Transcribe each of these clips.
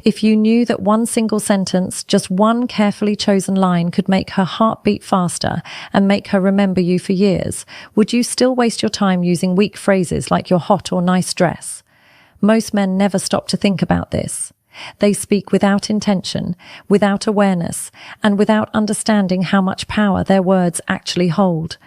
If you knew that one single sentence, just one carefully chosen line, could make her heart beat faster and make her remember you for years, would you still waste your time using weak phrases like you're hot or nice dress? Most men never stop to think about this. They speak without intention, without awareness, and without understanding how much power their words actually hold.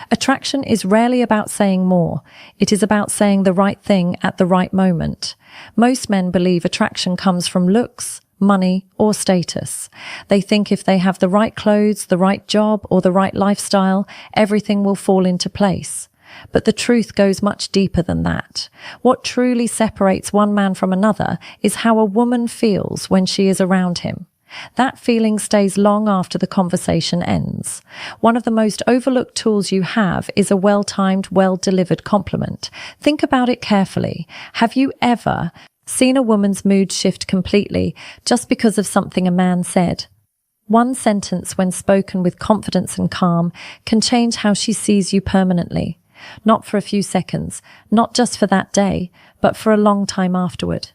Attraction is rarely about saying more. It is about saying the right thing at the right moment. Most men believe attraction comes from looks, money, or status. They think if they have the right clothes, the right job, or the right lifestyle, everything will fall into place. But the truth goes much deeper than that. What truly separates one man from another is how a woman feels when she is around him. That feeling stays long after the conversation ends. One of the most overlooked tools you have is a well-timed, well-delivered compliment. Think about it carefully. Have you ever seen a woman's mood shift completely just because of something a man said? One sentence, when spoken with confidence and calm, can change how she sees you permanently. Not for a few seconds, not just for that day, but for a long time afterward.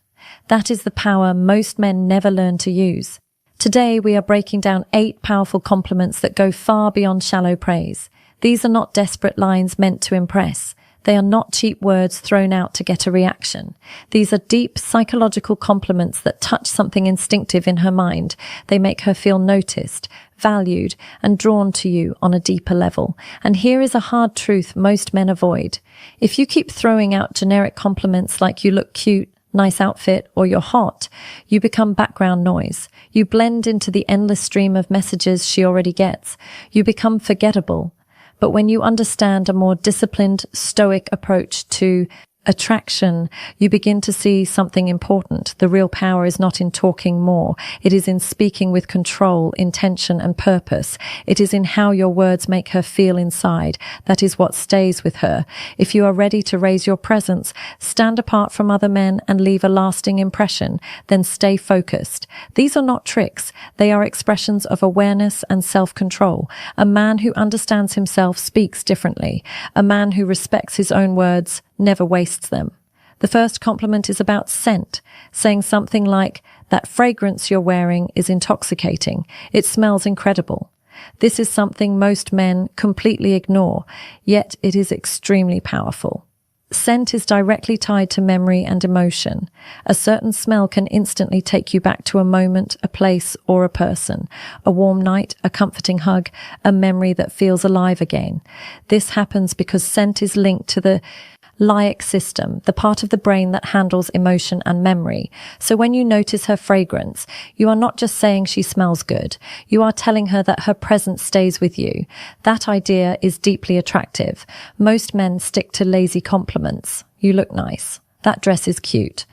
That is the power most men never learn to use. Today we are breaking down 8 powerful compliments that go far beyond shallow praise. These are not desperate lines meant to impress. They are not cheap words thrown out to get a reaction. These are deep psychological compliments that touch something instinctive in her mind. They make her feel noticed, valued, and drawn to you on a deeper level. And here is a hard truth most men avoid. If you keep throwing out generic compliments like you look cute, nice outfit, or you're hot, you become background noise. You blend into the endless stream of messages she already gets. You become forgettable. But when you understand a more disciplined, stoic approach to attraction, you begin to see something important. The real power is not in talking more. It is in speaking with control, intention, and purpose. It is in how your words make her feel inside. That is what stays with her. If you are ready to raise your presence, stand apart from other men, and leave a lasting impression, then stay focused. These are not tricks. They are expressions of awareness and self-control. A man who understands himself speaks differently. A man who respects his own words never wastes them. The first compliment is about scent, saying something like, "That fragrance you're wearing is intoxicating. It smells incredible." This is something most men completely ignore, yet it is extremely powerful. Scent is directly tied to memory and emotion. A certain smell can instantly take you back to a moment, a place, or a person. A warm night, a comforting hug, a memory that feels alive again. This happens because scent is linked to the limbic system, the part of the brain that handles emotion and memory. So when you notice her fragrance, you are not just saying she smells good. You are telling her that her presence stays with you. That idea is deeply attractive. Most men stick to lazy compliments. You look nice. That dress is cute.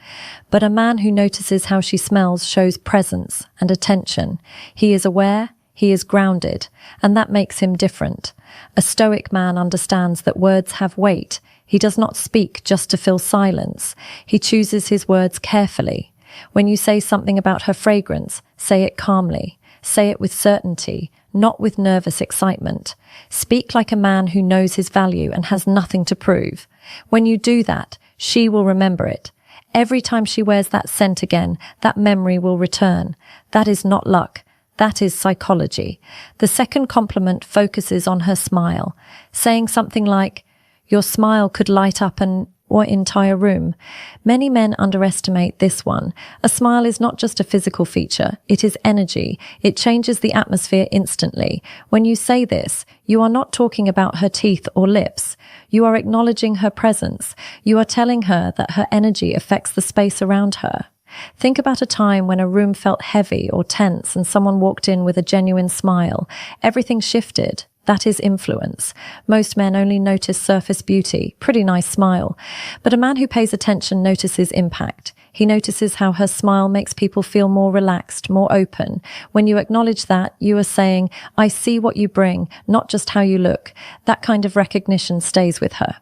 But a man who notices how she smells shows presence and attention. He is aware, he is grounded, and that makes him different. A stoic man understands that words have weight. He does not speak just to fill silence. He chooses his words carefully. When you say something about her fragrance, say it calmly. Say it with certainty, not with nervous excitement. Speak like a man who knows his value and has nothing to prove. When you do that, she will remember it. Every time she wears that scent again, that memory will return. That is not luck. That is psychology. The second compliment focuses on her smile, saying something like, "Your smile could light up an entire room." Many men underestimate this one. A smile is not just a physical feature. It is energy. It changes the atmosphere instantly. When you say this, you are not talking about her teeth or lips. You are acknowledging her presence. You are telling her that her energy affects the space around her. Think about a time when a room felt heavy or tense and someone walked in with a genuine smile. Everything shifted. That is influence. Most men only notice surface beauty, pretty nice smile. But a man who pays attention notices impact. He notices how her smile makes people feel more relaxed, more open. When you acknowledge that, you are saying, "I see what you bring, not just how you look." That kind of recognition stays with her.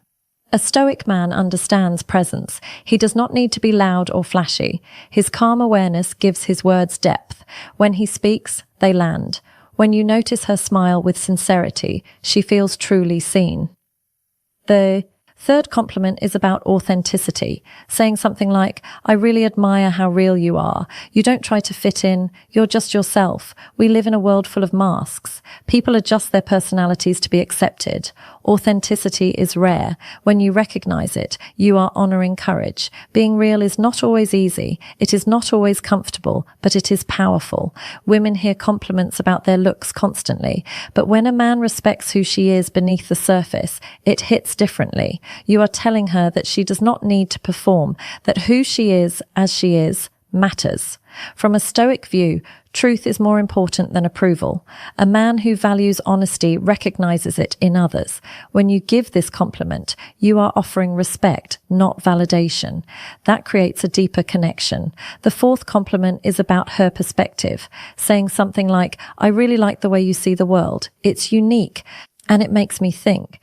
A stoic man understands presence. He does not need to be loud or flashy. His calm awareness gives his words depth. When he speaks, they land. When you notice her smile with sincerity, she feels truly seen. The Third compliment is about authenticity, saying something like, I really admire how real you are. You don't try to fit in. You're just yourself. We live in a world full of masks. People adjust their personalities to be accepted. Authenticity is rare. When you recognize it, you are honoring courage. Being real is not always easy. It is not always comfortable, but it is powerful. Women hear compliments about their looks constantly, but when a man respects who she is beneath the surface, it hits differently. You are telling her that she does not need to perform, that who she is as she is matters. From a Stoic view, truth is more important than approval. A man who values honesty recognizes it in others. When you give this compliment, you are offering respect, not validation. That creates a deeper connection. The fourth compliment is about her perspective, saying something like, I really like the way you see the world. It's unique, and it makes me think.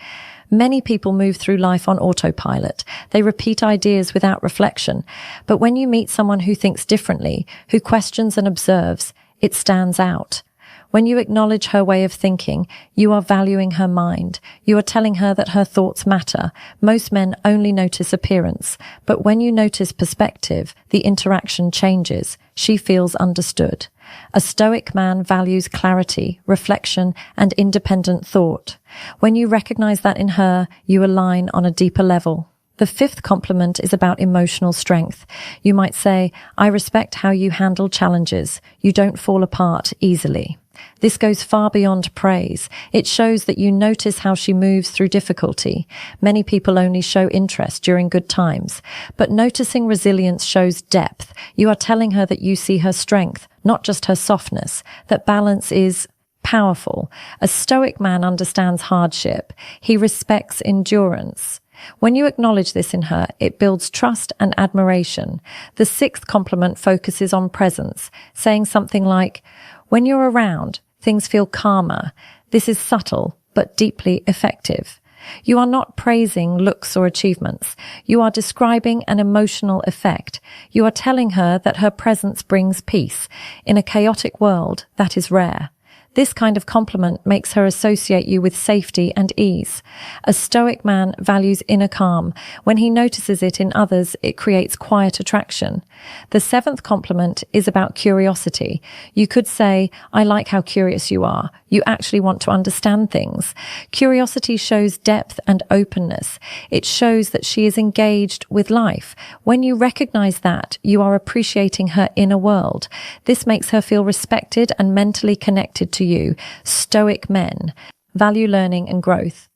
Many people move through life on autopilot. They repeat ideas without reflection. But when you meet someone who thinks differently, who questions and observes, it stands out. When you acknowledge her way of thinking, you are valuing her mind. You are telling her that her thoughts matter. Most men only notice appearance, but when you notice perspective, the interaction changes. She feels understood. A Stoic man values clarity, reflection, and independent thought. When you recognize that in her, you align on a deeper level. The fifth compliment is about emotional strength. You might say, I respect how you handle challenges. You don't fall apart easily. This goes far beyond praise. It shows that you notice how she moves through difficulty. Many people only show interest during good times, but noticing resilience shows depth. You are telling her that you see her strength, not just her softness, that balance is powerful. A Stoic man understands hardship. He respects endurance. When you acknowledge this in her, it builds trust and admiration. The sixth compliment focuses on presence, saying something like, when you're around, things feel calmer. This is subtle, but deeply effective. You are not praising looks or achievements. You are describing an emotional effect. You are telling her that her presence brings peace. In a chaotic world, that is rare. This kind of compliment makes her associate you with safety and ease. A Stoic man values inner calm. When he notices it in others, it creates quiet attraction. The seventh compliment is about curiosity. You could say, I like how curious you are. You actually want to understand things. Curiosity shows depth and openness. It shows that she is engaged with life. When you recognize that, you are appreciating her inner world. This makes her feel respected and mentally connected to you. Stoic men value learning and growth.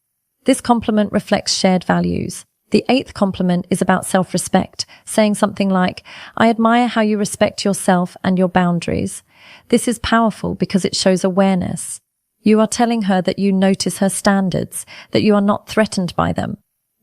This compliment reflects shared values. The eighth compliment is about self-respect, saying something like, I admire how you respect yourself and your boundaries. This is powerful because it shows awareness. You are telling her that you notice her standards, that you are not threatened by them.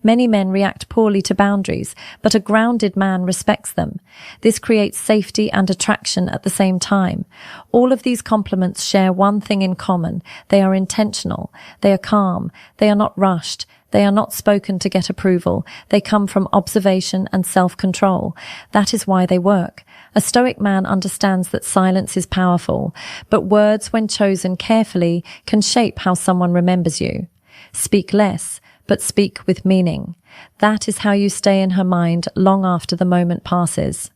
Many men react poorly to boundaries, but a grounded man respects them. This creates safety and attraction at the same time. All of these compliments share one thing in common. They are intentional. They are calm. They are not rushed. They are not spoken to get approval. They come from observation and self-control. That is why they work. A Stoic man understands that silence is powerful, but words, when chosen carefully, can shape how someone remembers you. Speak less, but speak with meaning. That is how you stay in her mind long after the moment passes.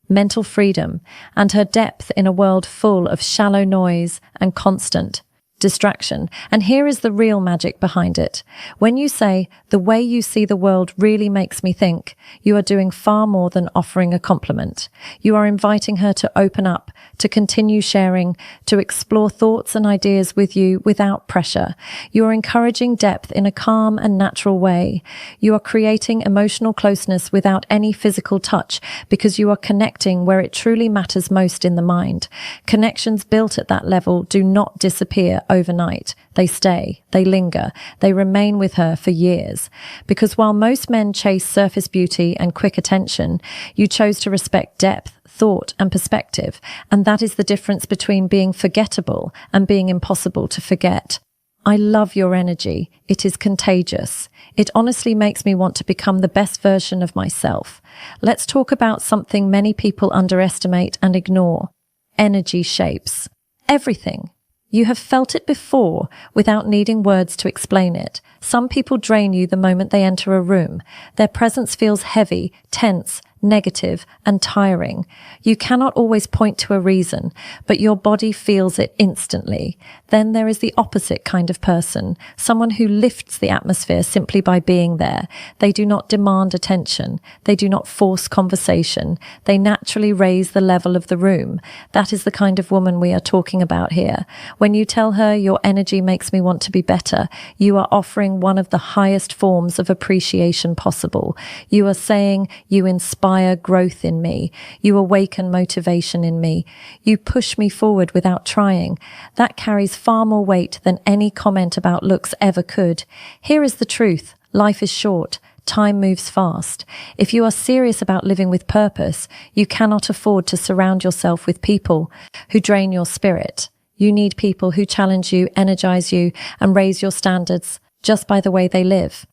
Mental freedom and her depth in a world full of shallow noise and constant distraction. And here is the real magic behind it. When you say, the way you see the world really makes me think, you are doing far more than offering a compliment. You are inviting her to open up, to continue sharing, to explore thoughts and ideas with you without pressure. You are encouraging depth in a calm and natural way. You are creating emotional closeness without any physical touch because you are connecting where it truly matters most in the mind. Connections built at that level do not disappear overnight. They stay, they linger, they remain with her for years. Because while most men chase surface beauty and quick attention, you chose to respect depth, thought, and perspective. And that is the difference between being forgettable and being impossible to forget. I love your energy. It is contagious. It honestly makes me want to become the best version of myself. Let's talk about something many people underestimate and ignore. Energy shapes everything. You have felt it before without needing words to explain it. Some people drain you the moment they enter a room. Their presence feels heavy, tense, negative, and tiring. You cannot always point to a reason, but your body feels it instantly. Then there is the opposite kind of person, someone who lifts the atmosphere simply by being there. They do not demand attention. They do not force conversation. They naturally raise the level of the room. That is the kind of woman we are talking about here. When you tell her your energy makes me want to be better, you are offering one of the highest forms of appreciation possible. You are saying you inspire growth in me. You awaken motivation in me. You push me forward without trying. That carries far more weight than any comment about looks ever could. Here is the truth. Life is short. Time moves fast. If you are serious about living with purpose, you cannot afford to surround yourself with people who drain your spirit. You need people who challenge you, energize you, and raise your standards just by the way they live.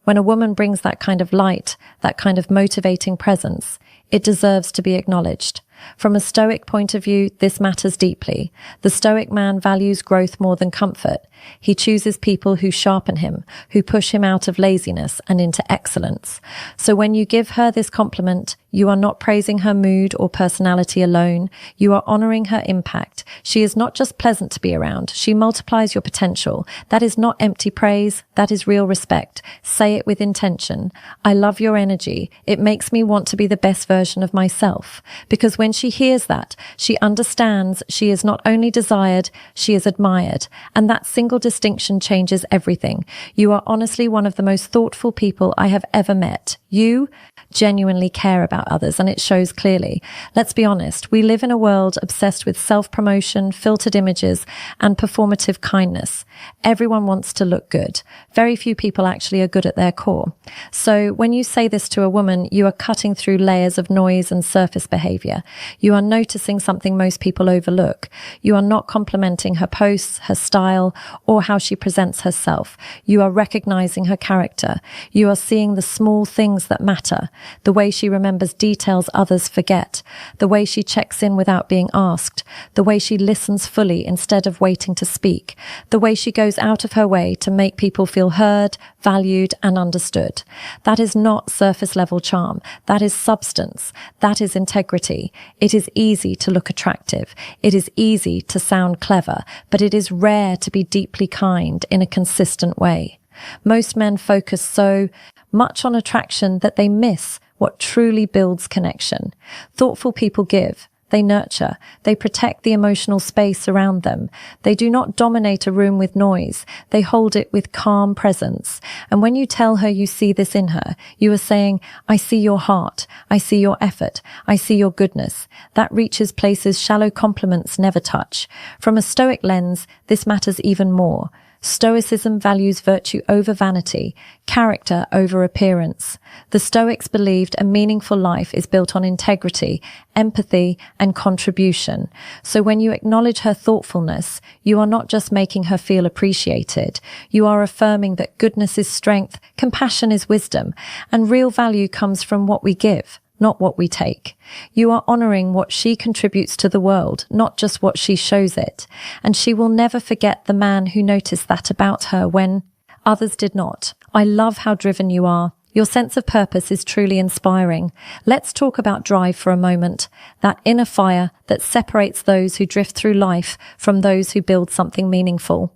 When a woman brings that kind of light, that kind of motivating presence, it deserves to be acknowledged. From a Stoic point of view, this matters deeply. The Stoic man values growth more than comfort. He chooses people who sharpen him, who push him out of laziness and into excellence. So when you give her this compliment, you are not praising her mood or personality alone. You are honoring her impact. She is not just pleasant to be around. She multiplies your potential. That is not empty praise. That is real respect. Say it with intention. I love your energy. It makes me want to be the best version of myself. Because when she hears that, she understands she is not only desired, she is admired. And that single distinction changes everything. You are honestly one of the most thoughtful people I have ever met. You genuinely care about others, and it shows clearly. Let's be honest, we live in a world obsessed with self-promotion, filtered images, and performative kindness. Everyone wants to look good. Very few people actually are good at their core. So when you say this to a woman, you are cutting through layers of noise and surface behavior. You are noticing something most people overlook. You are not complimenting her posts, her style, or how she presents herself. You are recognizing her character. You are seeing the small things that matter. The way she remembers details others forget. The way she checks in without being asked. The way she listens fully instead of waiting to speak. The way she goes out of her way to make people feel heard, valued, and understood. That is not surface level charm. That is substance. That is integrity. It is easy to look attractive. It is easy to sound clever, but it is rare to be deeply kind in a consistent way. Most men focus so much on attraction that they miss what truly builds connection. Thoughtful people give. They nurture. They protect the emotional space around them. They do not dominate a room with noise. They hold it with calm presence. And when you tell her you see this in her, you are saying, I see your heart. I see your effort. I see your goodness. That reaches places shallow compliments never touch. From a Stoic lens, this matters even more. Stoicism values virtue over vanity, character over appearance. The Stoics believed a meaningful life is built on integrity, empathy, and contribution. So when you acknowledge her thoughtfulness, you are not just making her feel appreciated. You are affirming that goodness is strength, compassion is wisdom, and real value comes from what we give, not what we take. You are honoring what she contributes to the world, not just what she shows it. And she will never forget the man who noticed that about her when others did not. I love how driven you are. Your sense of purpose is truly inspiring. Let's talk about drive for a moment. That inner fire that separates those who drift through life from those who build something meaningful.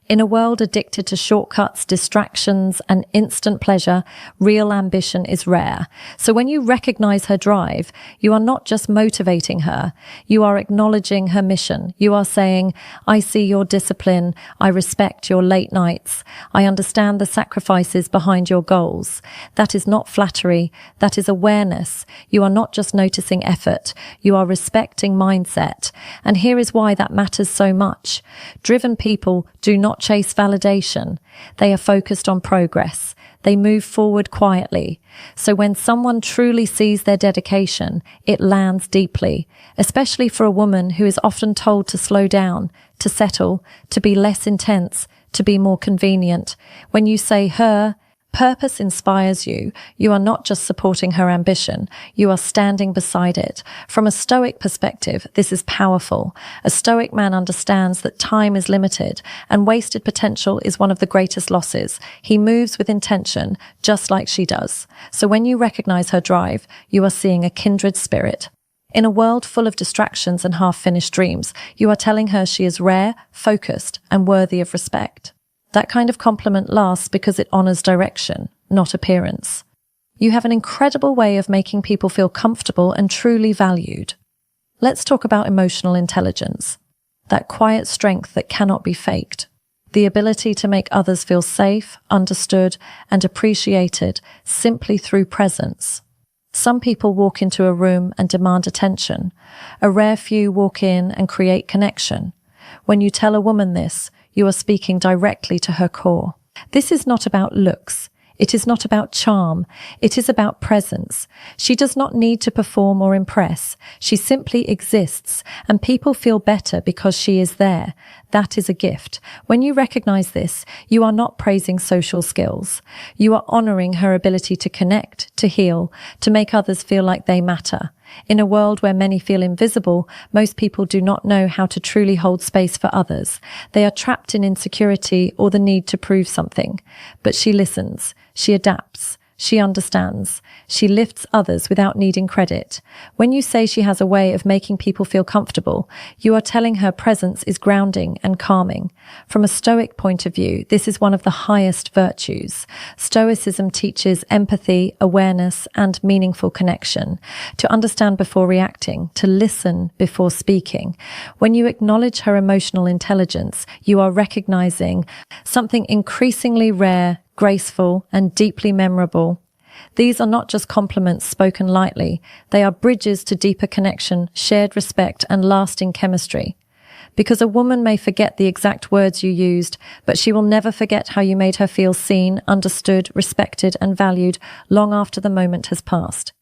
In a world addicted to shortcuts, distractions, and instant pleasure, real ambition is rare. So when you recognize her drive, you are not just motivating her, you are acknowledging her mission. You are saying, I see your discipline, I respect your late nights, I understand the sacrifices behind your goals. That is not flattery, that is awareness. You are not just noticing effort, you are respecting mindset. And here is why that matters so much. Driven people do not chase validation. They are focused on progress. They move forward quietly. So when someone truly sees their dedication, it lands deeply, especially for a woman who is often told to slow down, to settle, to be less intense, to be more convenient. When you say her, Purpose inspires you. You are not just supporting her ambition, you are standing beside it. From a Stoic perspective, this is powerful. A Stoic man understands that time is limited and wasted potential is one of the greatest losses. He moves with intention, just like she does. So when you recognize her drive, you are seeing a kindred spirit. In a world full of distractions and half-finished dreams, you are telling her she is rare, focused, and worthy of respect. That kind of compliment lasts because it honors direction, not appearance. You have an incredible way of making people feel comfortable and truly valued. Let's talk about emotional intelligence. That quiet strength that cannot be faked. The ability to make others feel safe, understood, and appreciated simply through presence. Some people walk into a room and demand attention. A rare few walk in and create connection. When you tell a woman this, you are speaking directly to her core. This is not about looks. It is not about charm. It is about presence. She does not need to perform or impress. She simply exists, and people feel better because she is there. That is a gift. When you recognize this, you are not praising social skills. You are honoring her ability to connect, to heal, to make others feel like they matter. In a world where many feel invisible, most people do not know how to truly hold space for others. They are trapped in insecurity or the need to prove something. But she listens. She adapts. She understands. She lifts others without needing credit. When you say she has a way of making people feel comfortable, you are telling her presence is grounding and calming. From a Stoic point of view, this is one of the highest virtues. Stoicism teaches empathy, awareness, and meaningful connection. To understand before reacting, to listen before speaking. When you acknowledge her emotional intelligence, you are recognizing something increasingly rare, graceful, and deeply memorable. These are not just compliments spoken lightly. They are bridges to deeper connection, shared respect, and lasting chemistry. Because a woman may forget the exact words you used, but she will never forget how you made her feel seen, understood, respected, and valued long after the moment has passed.